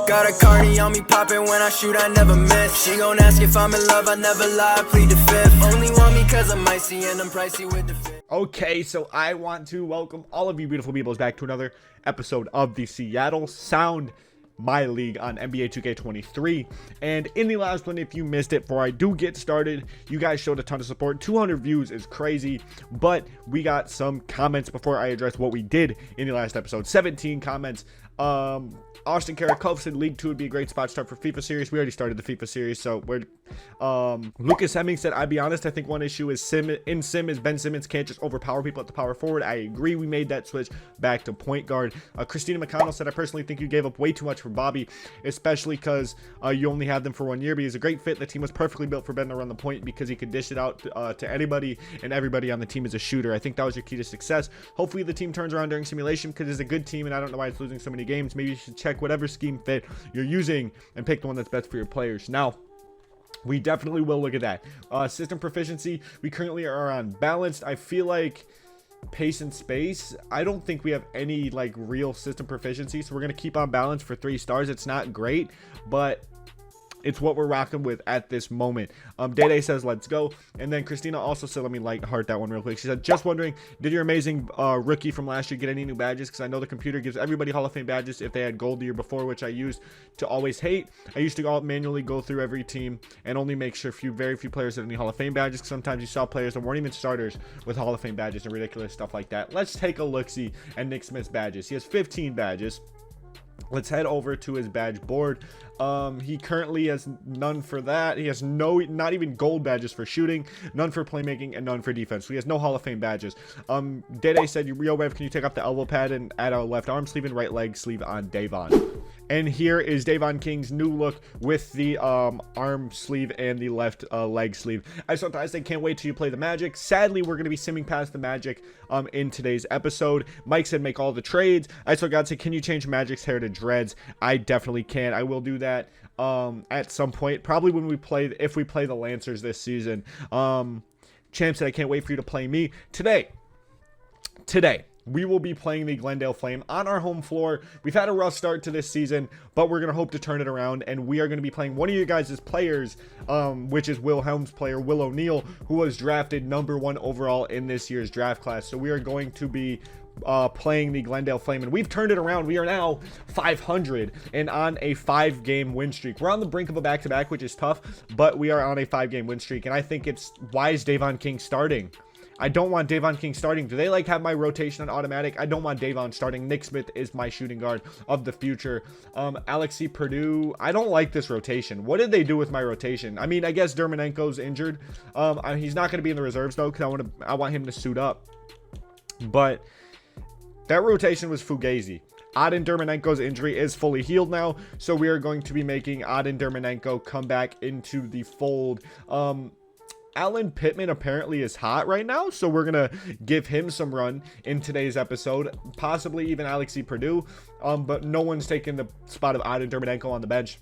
Got a cardi on me popping when I shoot, I never miss. She gon' ask if I'm in love, I never lie, I plead the fifth. Only want me cause I'm icy and I'm pricey with the fit. Okay, so I want to welcome all of you beautiful peoples back to another episode of the Seattle Sound My League on NBA 2K23. And in the last one, if you missed it, before I do get started, you guys showed a ton of support. 200 views is crazy, but we got some comments before I address what we did in the last episode. 17 comments. Austin Karakov said League 2 would be a great spot to start for FIFA series. We already started the FIFA series, so we're Lucas Hemming said, I'll be honest, I think one issue is Ben Simmons can't just overpower people at the power forward. I agree, we made that switch back to point guard. Christina McConnell said, I personally think you gave up way too much for Bobby, especially because you only had them for 1 year, but he's a great fit. The team was perfectly built for Ben to run the point because he could dish it out to anybody, and everybody on the team is a shooter. I think that was your key to success. Hopefully the team turns around during simulation because it's a good team, and I don't know why it's losing so many games. Maybe you should check whatever scheme fit you're using and pick the one that's best for your players. Now, we definitely will look at that. System proficiency, we currently are on balanced. I feel like pace and space, I don't think we have any like real system proficiency, so we're going to keep on balance for 3 stars. It's not great, but it's what we're rocking with at this moment. Day says, let's go. And then Christina also said, let me like heart that one real quick. She said, just wondering, did your amazing rookie from last year get any new badges? Because I know the computer gives everybody Hall of Fame badges if they had gold the year before, which I used to always hate. I used to manually go through every team and only make sure very few players had any Hall of Fame badges. Sometimes you saw players that weren't even starters with Hall of Fame badges and ridiculous stuff like that. Let's take a look-see at Nick Smith's badges. He has 15 badges. Let's head over to his badge board. He currently has none for that. He has not even gold badges for shooting, none for playmaking, and none for defense. So he has no Hall of Fame badges. Dede said, Rio Rev, can you take off the elbow pad and add a left arm sleeve and right leg sleeve on Davon? And here is Davon King's new look with the arm sleeve and the left leg sleeve. I can't wait till you play the Magic. Sadly, we're going to be simming past the Magic in today's episode. Mike said, make all the trades. I saw God say, can you change Magic's hair to dreads? I definitely can. I will do that at some point, probably when we play, if we play the Lancers this season. Champ said, I can't wait for you to play me today. We will be playing the Glendale Flame on our home floor. We've had a rough start to this season, but we're going to hope to turn it around, and we are going to be playing one of you guys' players, which is Will Helms' player, Will O'Neal, who was drafted #1 overall in this year's draft class. So we are going to be playing the Glendale Flame, and we've turned it around. We are now 500 and on a 5-game win streak. We're on the brink of a back-to-back, which is tough, but we are on a 5-game win streak, and I think it's, why is Davon King starting? I don't want Davon King starting. Do they like have my rotation on automatic? I don't want Davon starting. Nick Smith is my shooting guard of the future. Alexei Purdue, I don't like this rotation. What did they do with my rotation? I mean, I guess Dermonenko's injured. He's not going to be in the reserves though, because I want him to suit up. But that rotation was Fugazi. Adin Dermonenko's injury is fully healed now, so we are going to be making Adin Dermonenko come back into the fold. Alan Pittman apparently is hot right now, so we're going to give him some run in today's episode. Possibly even Alexei Purdue, but no one's taking the spot of Adin Dermonenko on the bench.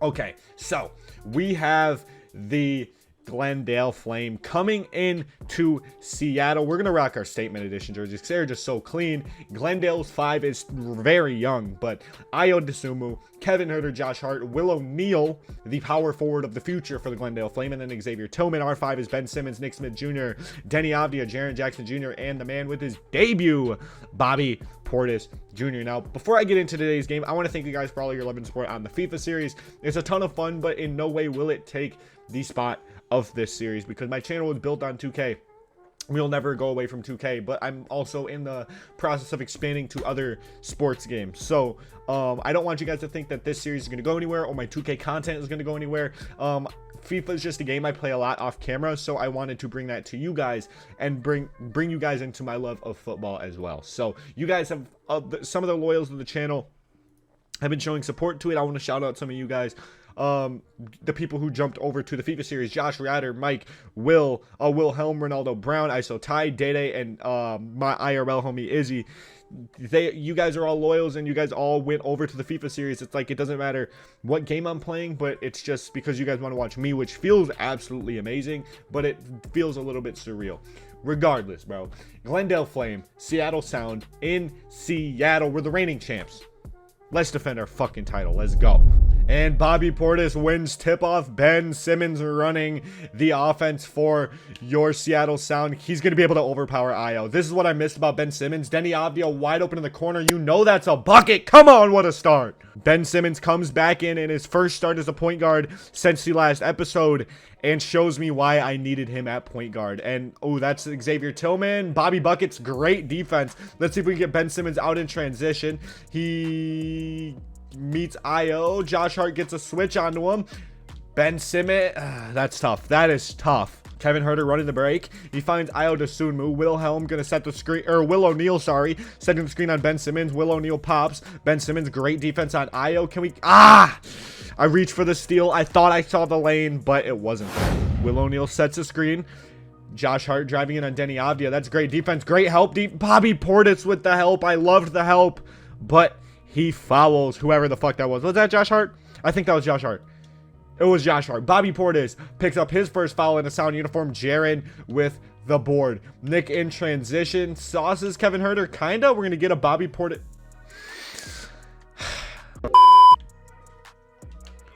Okay, so we have the Glendale Flame coming in to Seattle. We're going to rock our statement edition jerseys because they're just so clean. Glendale's 5 is very young, but Ayo Dosunmu, Kevin Huerter, Josh Hart, Will O'Neal, the power forward of the future for the Glendale Flame, and then Xavier Tillman. R5 is Ben Simmons, Nick Smith Jr., Denny Avdia, Jaren Jackson Jr., and the man with his debut, Bobby Portis Jr. Now, before I get into today's game, I want to thank you guys for all your love and support on the FIFA series. It's a ton of fun, but in no way will it take the spot of this series because my channel was built on 2K. We'll never go away from 2K, but I'm also in the process of expanding to other sports games. So I don't want you guys to think that this series is going to go anywhere or my 2K content is going to go anywhere. FIFA is just a game I play a lot off camera, so I wanted to bring that to you guys and bring you guys into my love of football as well. So you guys have some of the loyals of the channel have been showing support to it. I want to shout out some of you guys. The people who jumped over to the FIFA series: Josh Ratter, Mike, Will Helm, Ronaldo Brown, ISO Ty, Dede, and my IRL homie Izzy. You guys are all loyals, and you guys all went over to the FIFA series. It's like, it doesn't matter what game I'm playing, but it's just because you guys want to watch me, which feels absolutely amazing, but it feels a little bit surreal. Regardless, bro, Glendale Flame, Seattle Sound in Seattle. We're the reigning champs. Let's defend our fucking title. Let's go. And Bobby Portis wins tip-off. Ben Simmons running the offense for your Seattle Sound. He's going to be able to overpower Io. This is what I missed about Ben Simmons. Denny Avdia wide open in the corner. You know that's a bucket. Come on, what a start. Ben Simmons comes back in his first start as a point guard since the last episode and shows me why I needed him at point guard. And, oh, that's Xavier Tillman. Bobby Buckets, great defense. Let's see if we can get Ben Simmons out in transition. He meets Io. Josh Hart gets a switch onto him. Ben Simmons, that's tough. That is tough. Kevin Huerter running the break. He finds Io Dosunmu. Wilhelm gonna set the screen, or Will O'Neal, sorry, setting the screen on Ben Simmons. Will O'Neal pops. Ben Simmons, great defense on Io. Can we, I reached for the steal. I thought I saw the lane, but it wasn't there. Will O'Neal sets the screen. Josh Hart driving in on Denny Avdia. That's great defense. Great help. Bobby Portis with the help. I loved the help, but he fouls whoever the fuck that was. Was that Josh Hart? I think that was Josh Hart. It was Josh Hart. Bobby Portis picks up his first foul in a Sound uniform. Jaren with the board. Nick in transition. Sauces Kevin Huerter. Kinda. We're going to get a Bobby Portis.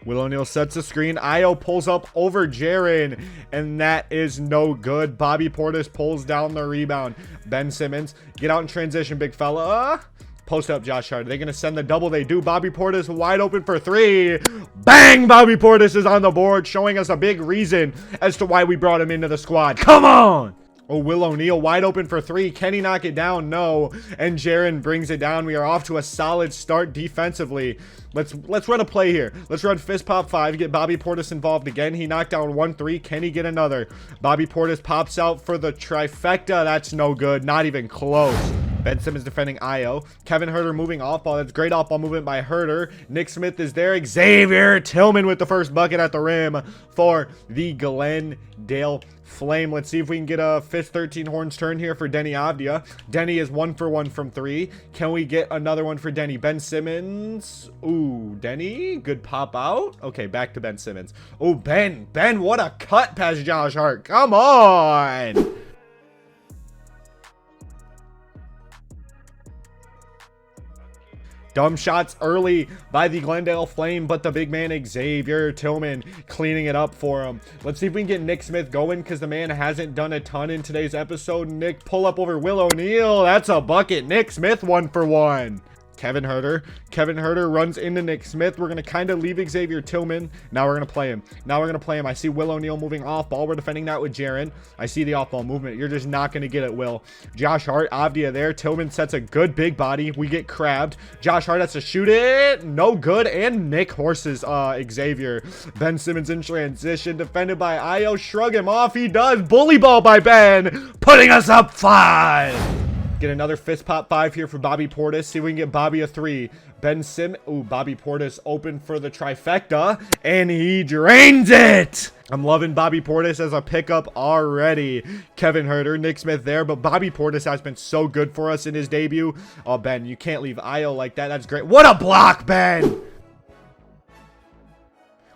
Will O'Neal sets the screen. Io pulls up over Jaren, and that is no good. Bobby Portis pulls down the rebound. Ben Simmons, get out in transition, big fella. Post up Josh Hart. Are they going to send the double? They do. Bobby Portis wide open for three. Bang! Bobby Portis is on the board, showing us a big reason as to why we brought him into the squad. Come on! Oh, Will O'Neal wide open for three. Can he knock it down? No. And Jaren brings it down. We are off to a solid start defensively. Let's run a play here. Let's run fist pop 5. Get Bobby Portis involved again. He knocked down 1-3. Can he get another? Bobby Portis pops out for the trifecta. That's no good. Not even close. Ben Simmons defending Io. Kevin Huerter moving off ball. That's great off ball movement by Huerter. Nick Smith is there. Xavier Tillman with the first bucket at the rim for the Glendale Flame. Let's see if we can get a fifth 13 horns turn here for Denny Avdia. Denny is 1 for 1 from 3. Can we get another one for Denny? Ben Simmons. Ooh, Denny. Good pop out. Okay, back to Ben Simmons. Oh, Ben, what a cut past Josh Hart. Come on. Dumb shots early by the Glendale Flame, but the big man Xavier Tillman cleaning it up for him. Let's see if we can get Nick Smith going, because the man hasn't done a ton in today's episode. Nick pull up over Will O'Neal. That's a bucket. Nick Smith 1 for 1. Kevin Huerter runs into Nick Smith. We're going to kind of leave Xavier Tillman. Now we're going to play him. I see Will O'Neal moving off ball. We're defending that with Jaren. I see the off ball movement. You're just not going to get it, Will. Josh Hart, Avdia there. Tillman sets a good big body. We get crabbed. Josh Hart has to shoot it. No good. And Nick horses Xavier. Ben Simmons in transition. Defended by Io. Shrug him off. He does. Bully ball by Ben. Putting us up 5. Get another fist pop 5 here for Bobby Portis. See if we can get Bobby a 3. Ben Simmons. Ooh, Bobby Portis open for the trifecta. And he drains it. I'm loving Bobby Portis as a pickup already. Kevin Huerter, Nick Smith there. But Bobby Portis has been so good for us in his debut. Oh, Ben, you can't leave Io like that. That's great. What a block, Ben.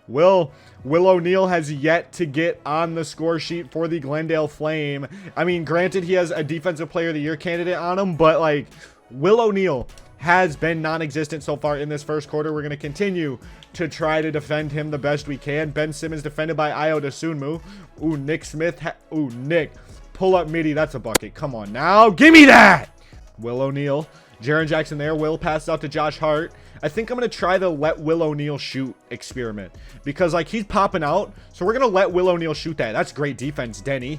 Will O'Neal has yet to get on the score sheet for the Glendale Flame. I mean, granted, he has a Defensive Player of the Year candidate on him, but, like, Will O'Neal has been non-existent so far in this first quarter. We're going to continue to try to defend him the best we can. Ben Simmons defended by Io Dosunmu. Ooh, Nick Smith. Ooh, Nick. Pull up midi. That's a bucket. Come on now. Give me that. Will O'Neal. Jaren Jackson there. Will pass out to Josh Hart. I think I'm going to try the let Will O'Neal shoot experiment, because, like, he's popping out. So we're going to let Will O'Neal shoot that. That's great defense, Denny.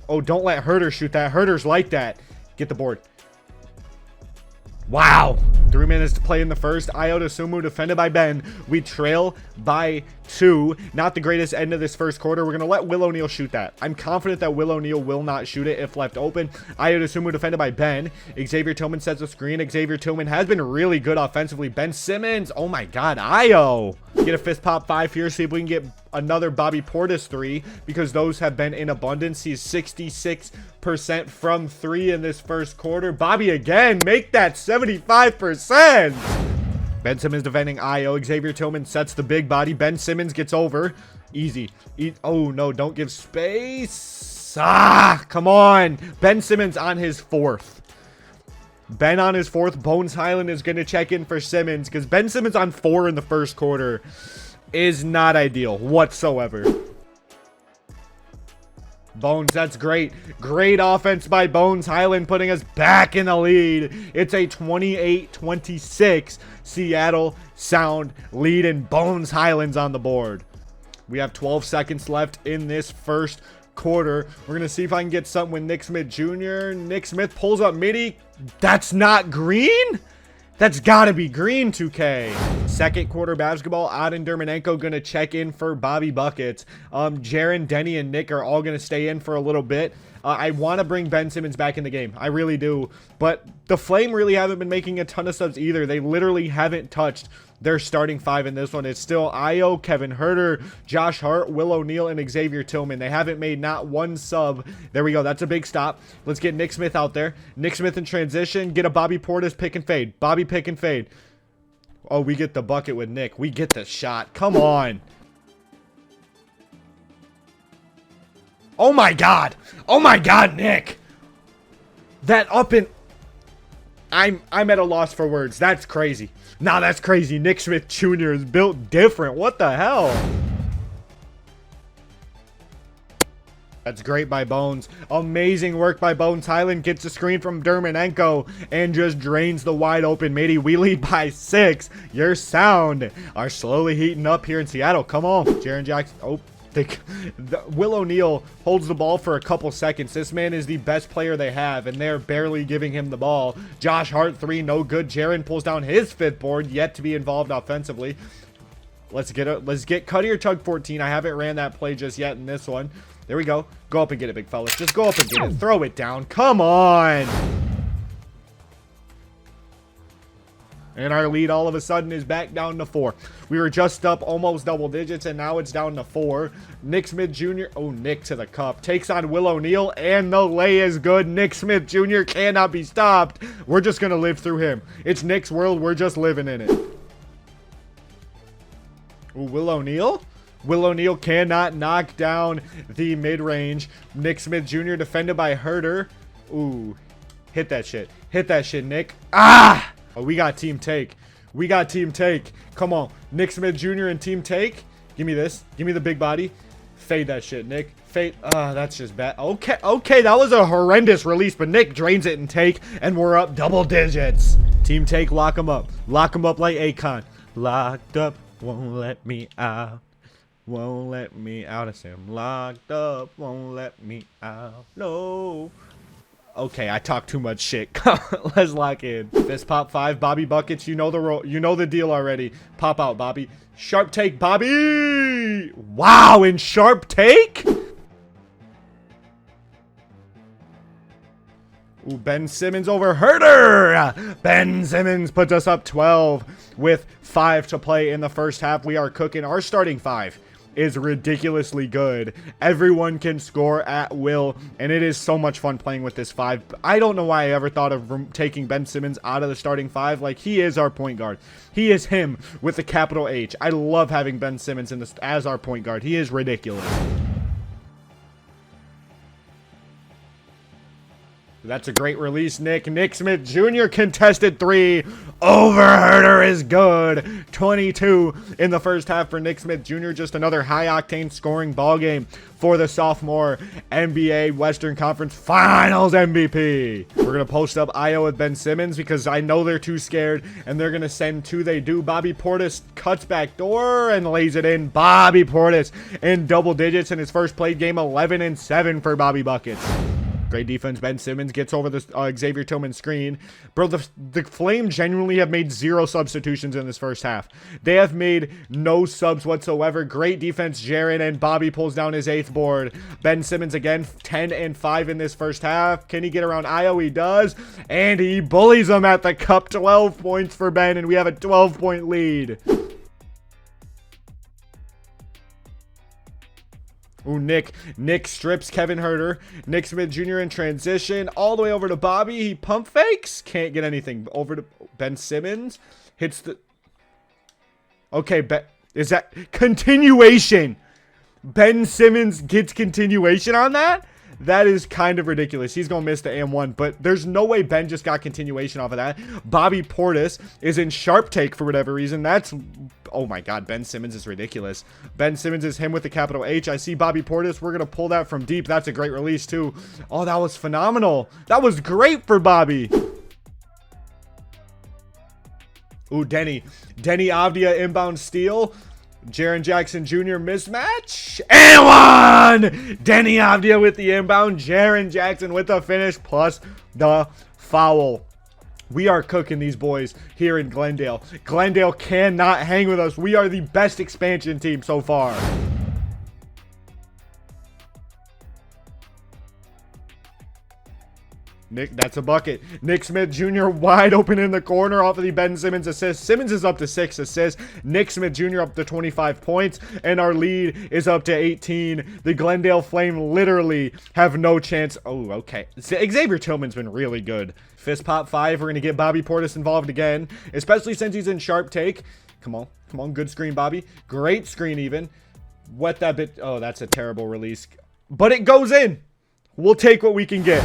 Oh, don't let Huerter shoot that. Huerter's like that. Get the board. Wow. 3 minutes to play in the first. Io Dosunmu defended by Ben. We trail by 2. Not the greatest end of this first quarter. We're going to let Will O'Neal shoot that. I'm confident that Will O'Neal will not shoot it if left open. Io Dosunmu defended by Ben. Xavier Tillman sets the screen. Xavier Tillman has been really good offensively. Ben Simmons. Oh my God. Io. Get a fist pop 5 here. See if we can get another Bobby Portis 3, because those have been in abundance. He's 66% from 3 in this first quarter. Bobby again. Make that 75%. Ben Simmons defending Io. Xavier Tillman sets the big body. Ben Simmons gets over. Easy. Oh, no. Don't give space. Come on. Ben Simmons on his 4th. Ben on his 4th. Bones Highland is going to check in for Simmons because Ben Simmons on 4 in the first quarter is not ideal whatsoever. Bones, that's great. Great offense by Bones Highland, putting us back in the lead. It's a 28-26 Seattle Sound lead, and Bones Highland's on the board. We have 12 seconds left in this first quarter. We're going to see if I can get something with Nick Smith Jr. Nick Smith pulls up midi. That's not green? That's got to be green, 2K. Second quarter basketball. Auden Dermanenko going to check in for Bobby Buckets. Jaren, Denny, and Nick are all going to stay in for a little bit. I want to bring Ben Simmons back in the game. I really do. But the Flame really haven't been making a ton of subs either. They literally haven't touched their starting 5 in this one. It's still Io, Kevin Herter, Josh Hart, Will O'Neal, and Xavier Tillman. They haven't made not one sub. There we go. That's a big stop. Let's get Nick Smith out there. Nick Smith in transition. Get a Bobby Portis pick and fade. Bobby pick and fade. Oh, we get the bucket with Nick. We get the shot. Come on. Oh my God. Oh my God, Nick. That up and... I'm at a loss for words. That's crazy. Nah, that's crazy. Nick Smith Jr. is built different. What the hell? That's great by Bones. Amazing work by Bones Highland. Gets a screen from Dermanenko and just drains the wide open midi. We lead by 6. Your Sound are slowly heating up here in Seattle. Come on. Jaren Jackson. Oh. Will O'Neal holds the ball for a couple seconds. This man is the best player they have, and they're barely giving him the ball. Josh Hart, 3, no good. Jaren pulls down his 5th board, yet to be involved offensively. Let's get Cuddy Tug 14. I haven't ran that play just yet in this one. There we go. Go up and get it, big fellas. Just go up and get it. Throw it down. Come on. And our lead all of a sudden is back down to 4. We were just up almost double digits, and now it's down to 4. Nick Smith Jr. Oh, Nick to the cup. Takes on Will O'Neal, and the lay is good. Nick Smith Jr. cannot be stopped. We're just going to live through him. It's Nick's world. We're just living in it. Ooh, Will O'Neal? Will O'Neal cannot knock down the mid-range. Nick Smith Jr. defended by Herter. Ooh. Hit that shit. Hit that shit, Nick. Ah! Oh, we got team take. We got team take. Come on. Nick Smith Jr. and team take. Give me this. Give me the big body. Fade that shit, Nick. Fade. That's just bad. Okay. Okay, that was a horrendous release, but Nick drains it and take, and we're up double digits. Team take, lock him up. Lock him up like Akon. Locked up, won't let me out. Won't let me out. I say I'm locked up, won't let me out. No. Okay, I talk too much shit. Let's lock in. This pop 5, Bobby Buckets. You know the role. You know the deal already. Pop out, Bobby. Sharp take, Bobby. Wow, in sharp take. Ooh, Ben Simmons over Herter. Ben Simmons puts us up 12 with 5 to play in the first half. We are cooking. Our starting 5 is ridiculously good. Everyone can score at will, and it is so much fun playing with this 5. I don't know why I ever thought of taking Ben Simmons out of the starting 5. Like, he is our point guard. He is him with the capital H. I love having Ben Simmons in this as our point guard. He is ridiculous. That's a great release, Nick. Nick Smith Jr. contested 3 over Herter is good. 22 in the first half for Nick Smith Jr. Just another high-octane scoring ball game for the sophomore NBA Western Conference Finals MVP. We're going to post up Io with Ben Simmons because I know they're too scared, and they're going to send 2. They do. Bobby Portis cuts back door and lays it in. Bobby Portis in double digits in his first played game. 11-7 for Bobby Buckets. Great defense. Ben Simmons gets over the Xavier Tillman screen. Bro, the Flame genuinely have made 0 substitutions in this first half. They have made no subs whatsoever. Great defense, Jaren, and Bobby pulls down his 8th board. Ben Simmons again, 10-5 in this first half. Can he get around Io? He does. And he bullies him at the cup. 12 points for Ben, and we have a 12-point lead. Ooh, Nick strips Kevin Herter. Nick Smith Jr. in transition. All the way over to Bobby. He pump fakes. Can't get anything. Over to Ben Simmons. Hits the... Okay, is that... Continuation. Ben Simmons gets continuation on that? That is kind of ridiculous. He's going to miss the AM1, but there's no way Ben just got continuation off of that. Bobby Portis is in sharp take for whatever reason. That's, oh my God, Ben Simmons is ridiculous. Ben Simmons is him with the capital H. I see Bobby Portis. We're going to pull that from deep. That's a great release too. Oh, that was phenomenal. That was great for Bobby. Ooh, Denny Avdia inbound steal. Jaren Jackson Jr. mismatch. And one! Denny Avdia with the inbound. Jaren Jackson with the finish plus the foul. We are cooking these boys here in Glendale. Glendale cannot hang with us. We are the best expansion team so far. Nick, that's a bucket. Nick Smith Jr. wide open in the corner off of the Ben Simmons assist. Simmons is up to 6 assists. Nick Smith Jr. up to 25 points. And our lead is up to 18. The Glendale Flame literally have no chance. Oh, okay. Xavier Tillman's been really good. Fist pop 5. We're going to get Bobby Portis involved again. Especially since he's in sharp take. Come on. Come on. Good screen, Bobby. Great screen even. Wet that bit. Oh, that's a terrible release. But it goes in. We'll take what we can get.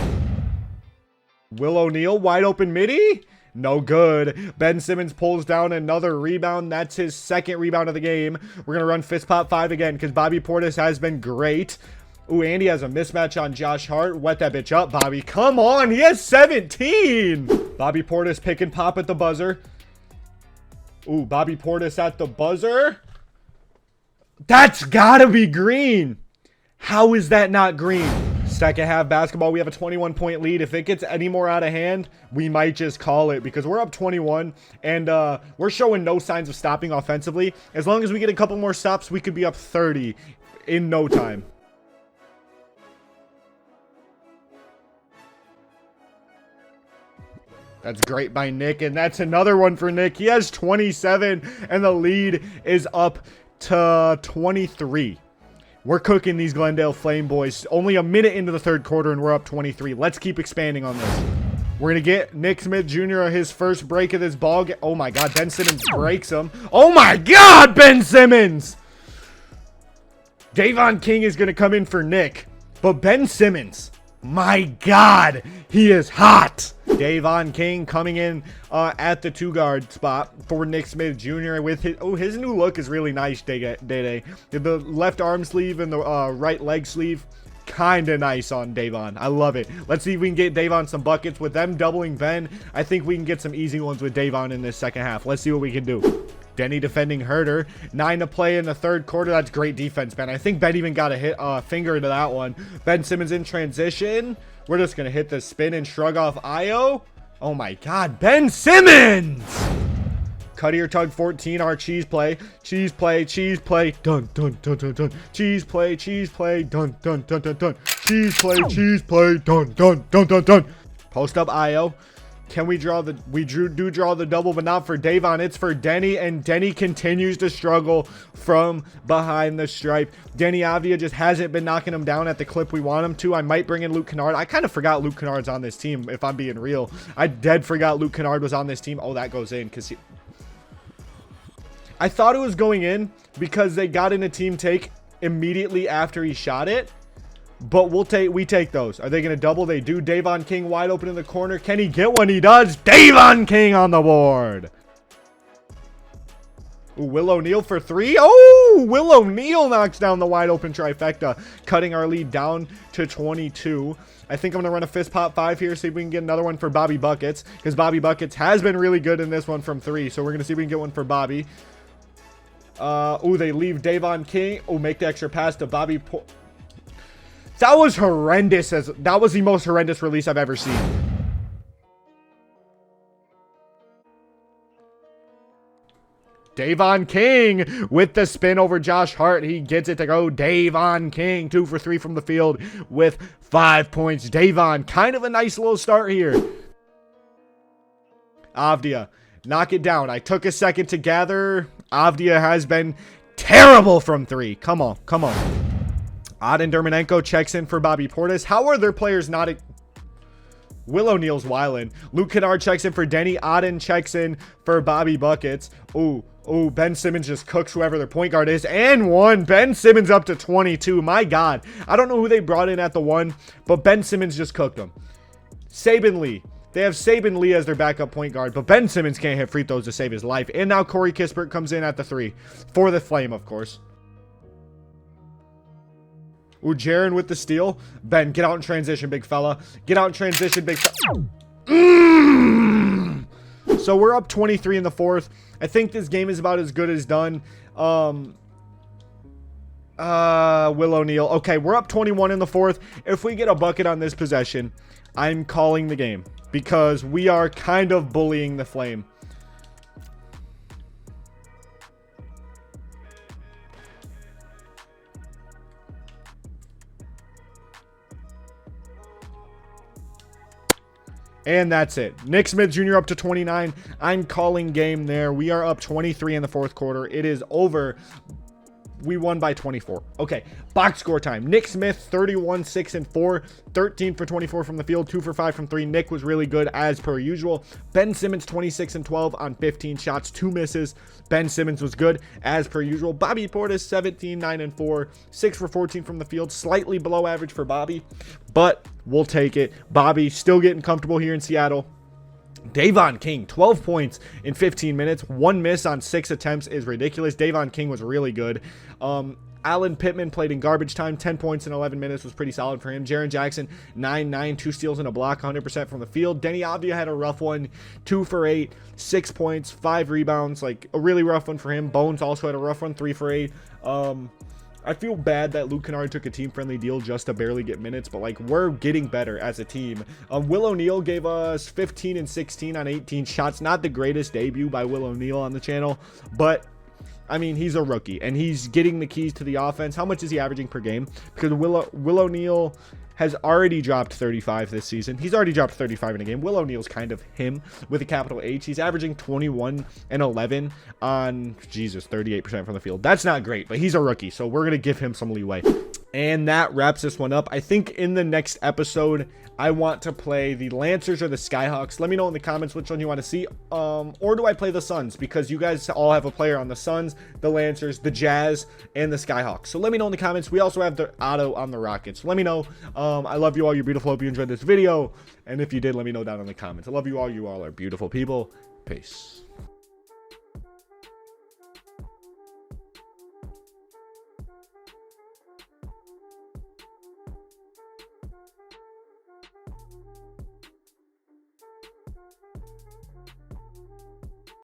Will O'Neal, wide open midi. No good. Ben Simmons pulls down another rebound. That's his second rebound of the game. We're going to run fist pop 5 again because Bobby Portis has been great. Ooh, Andy has a mismatch on Josh Hart. Wet that bitch up, Bobby. Come on. He has 17. Bobby Portis pick and pop at the buzzer. Ooh, Bobby Portis at the buzzer. That's got to be green. How is that not green? Second half basketball, we have a 21-point lead. If it gets any more out of hand, we might just call it because we're up 21 and we're showing no signs of stopping offensively. As long as we get a couple more stops, we could be up 30 in no time. That's great by Nick, and that's another one for Nick. He has 27, and the lead is up to 23. We're cooking these Glendale Flame boys. Only a minute into the third quarter, and we're up 23. Let's keep expanding on this. We're going to get Nick Smith Jr. his first break of this ball game. Oh, my God. Ben Simmons breaks him. Oh, my God, Ben Simmons. Davon King is going to come in for Nick. But Ben Simmons, my God, he is hot. Davon King coming in at the 2-guard spot for Nick Smith Jr. with his new look is really nice. Day. The left arm sleeve and the right leg sleeve, kind of nice on Davon. I love it. Let's see if we can get Davon some buckets. With them doubling Ben, I think we can get some easy ones with Davon in this second half. Let's see what we can do. Denny defending Herter. 9 to play in the third quarter. That's great defense, Ben. I think Ben even got a finger to that one. Ben Simmons in transition. We're just going to hit the spin and shrug off Io. Oh, my God. Ben Simmons! Cut ear tug 14. Our cheese play. Cheese play. Cheese play. Dun, dun, dun, dun, dun. Cheese play. Cheese play. Dun, dun, dun, dun, dun. Cheese play. Cheese play. Dun, dun, dun, dun, dun. Post up Io. Can we draw the... We do draw the double, but not for Davon. It's for Denny, and Denny continues to struggle from behind the stripe. Denny Avdia just hasn't been knocking him down at the clip we want him to. I might bring in Luke Kennard. I kind of forgot Luke Kennard's on this team, if I'm being real. I dead forgot Luke Kennard was on this team. Oh, that goes in because he... I thought it was going in because they got in a team take immediately after he shot it. But we take those. Are they going to double? They do. Davon King wide open in the corner. Can he get one? He does. Davon King on the board. Ooh, Will O'Neal for 3. Oh, Will O'Neal knocks down the wide open trifecta, cutting our lead down to 22. I think I'm going to run a fist pop 5 here, see if we can get another one for Bobby Buckets, because Bobby Buckets has been really good in this one from 3. So we're going to see if we can get one for Bobby. Ooh, they leave Davon King. Oh, make the extra pass to Bobby. That was horrendous. That was the most horrendous release I've ever seen. Davon King with the spin over Josh Hart. He gets it to go. Davon King, 2 for 3 from the field with 5 points. Davon, kind of a nice little start here. Avdia, knock it down. I took a second to gather. Avdia has been terrible from 3. Come on, come on. Aden Dermanenko checks in for Bobby Portis. How are their players not... Will O'Neal's wildin'. Luke Kennard checks in for Denny. Aden checks in for Bobby Buckets. Ooh, Oh, Ben Simmons just cooks whoever their point guard is. And one. Ben Simmons up to 22. My God. I don't know who they brought in at the 1, but Ben Simmons just cooked them. Saban Lee. They have Saban Lee as their backup point guard, but Ben Simmons can't hit free throws to save his life. And now Corey Kispert comes in at the 3. For the Flame, of course. Ooh, Jaren with the steal. Ben, get out in transition, big fella. Get out in transition, big fella. So we're up 23 in the 4th. I think this game is about as good as done. Will O'Neal. Okay, we're up 21 in the 4th. If we get a bucket on this possession, I'm calling the game because we are kind of bullying the Flame. And that's it. Nick Smith Jr. up to 29. I'm calling game there. We are up 23 in the 4th quarter. It is over. We won by 24. Okay, box score time. Nick Smith, 31, 6 and 4, 13 for 24 from the field, 2 for 5 from 3. Nick was really good as per usual. Ben Simmons, 26 and 12 on 15 shots, 2 misses. Ben Simmons was good as per usual. Bobby Portis, 17, 9 and 4, 6 for 14 from the field, slightly below average for Bobby, but we'll take it. Bobby still getting comfortable here in Seattle. Davon King, 12 points in 15 minutes. 1 miss on 6 attempts is ridiculous. Davon King was really good. Alan Pittman played in garbage time. 10 points in 11 minutes was pretty solid for him. Jaren Jackson, 9-9, 2 steals and a block, 100% from the field. Denny Avdia had a rough one, 2 for 8, 6 points, 5 rebounds, like a really rough one for him. Bones also had a rough one, 3 for 8. I feel bad that Luke Kennard took a team-friendly deal just to barely get minutes, but like we're getting better as a team. Will O'Neal gave us 15 and 16 on 18 shots. Not the greatest debut by Will O'Neal on the channel, but I mean, he's a rookie and he's getting the keys to the offense. How much is he averaging per game? Because Will O'Neal has already dropped 35 this season. He's already dropped 35 in a game. Will O'Neal's kind of him with a capital H. He's averaging 21 and 11 on, 38% from the field. That's not great, but he's a rookie, so we're going to give him some leeway. And that wraps this one up. I think in the next episode, I want to play the Lancers or the Skyhawks. Let me know in the comments which one you want to see. Or do I play the Suns? Because you guys all have a player on the Suns, the Lancers, the Jazz, and the Skyhawks. So let me know in the comments. We also have the Otto on the Rockets. Let me know. I love you all. You're beautiful. Hope you enjoyed this video. And if you did, let me know down in the comments. I love you all. You all are beautiful people. Peace.